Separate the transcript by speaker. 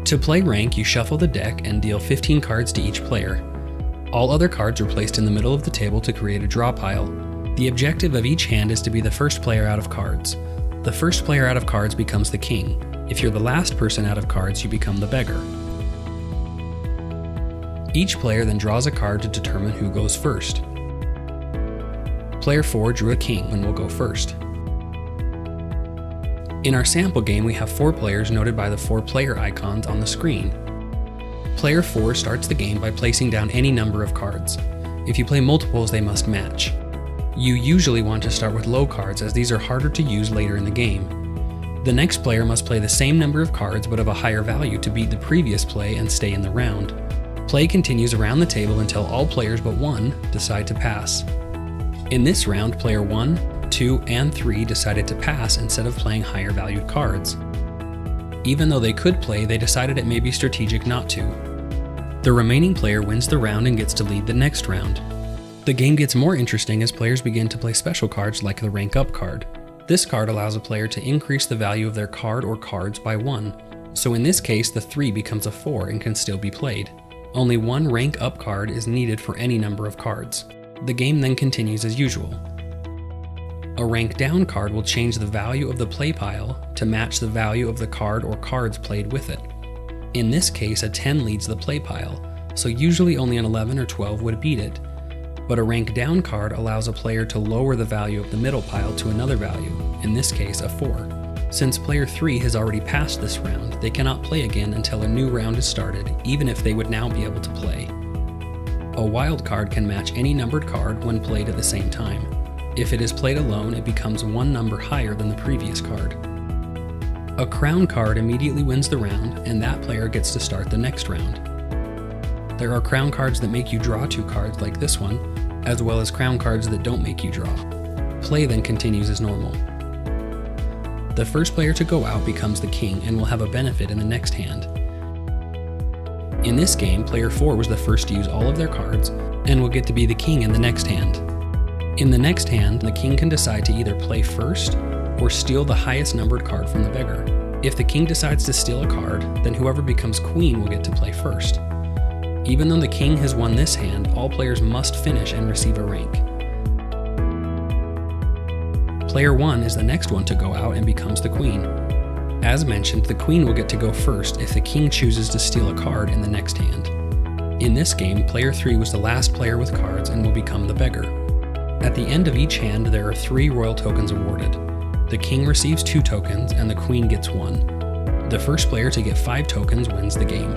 Speaker 1: To play rank, you shuffle the deck and deal 15 cards to each player. All other cards are placed in the middle of the table to create a draw pile. The objective of each hand is to be the first player out of cards. The first player out of cards becomes the king. If you're the last person out of cards, you become the beggar. Each player then draws a card to determine who goes first. Player 4 drew a king and will go first. In our sample game, we have 4 players noted by the 4 player icons on the screen. Player 4 starts the game by placing down any number of cards. If you play multiples, they must match. You usually want to start with low cards, as these are harder to use later in the game. The next player must play the same number of cards but of a higher value to beat the previous play and stay in the round. Play continues around the table until all players but one decide to pass. In this round, player 1, 2, and 3 decided to pass instead of playing higher valued cards. Even though they could play, they decided it may be strategic not to. The remaining player wins the round and gets to lead the next round. The game gets more interesting as players begin to play special cards like the Rank Up card. This card allows a player to increase the value of their card or cards by 1, so in this case the 3 becomes a 4 and can still be played. Only one Rank Up card is needed for any number of cards. The game then continues as usual. A Rank Down card will change the value of the play pile to match the value of the card or cards played with it. In this case, a 10 leads the play pile, so usually only an 11 or 12 would beat it. But a Rank Down card allows a player to lower the value of the middle pile to another value, in this case a 4. Since player 3 has already passed this round, they cannot play again until a new round is started, even if they would now be able to play. A Wild card can match any numbered card when played at the same time. If it is played alone, it becomes one number higher than the previous card. A Crown card immediately wins the round, and that player gets to start the next round. There are Crown cards that make you draw 2 cards like this one, as well as Crown cards that don't make you draw. Play then continues as normal. The first player to go out becomes the king and will have a benefit in the next hand. In this game, player 4 was the first to use all of their cards and will get to be the king in the next hand. In the next hand, the king can decide to either play first or steal the highest numbered card from the beggar. If the king decides to steal a card, then whoever becomes queen will get to play first. Even though the king has won this hand, all players must finish and receive a rank. Player 1 is the next one to go out and becomes the queen. As mentioned, the queen will get to go first if the king chooses to steal a card in the next hand. In this game, player 3 was the last player with cards and will become the beggar. At the end of each hand, there are 3 royal tokens awarded. The king receives 2 tokens and the queen gets 1. The first player to get 5 tokens wins the game.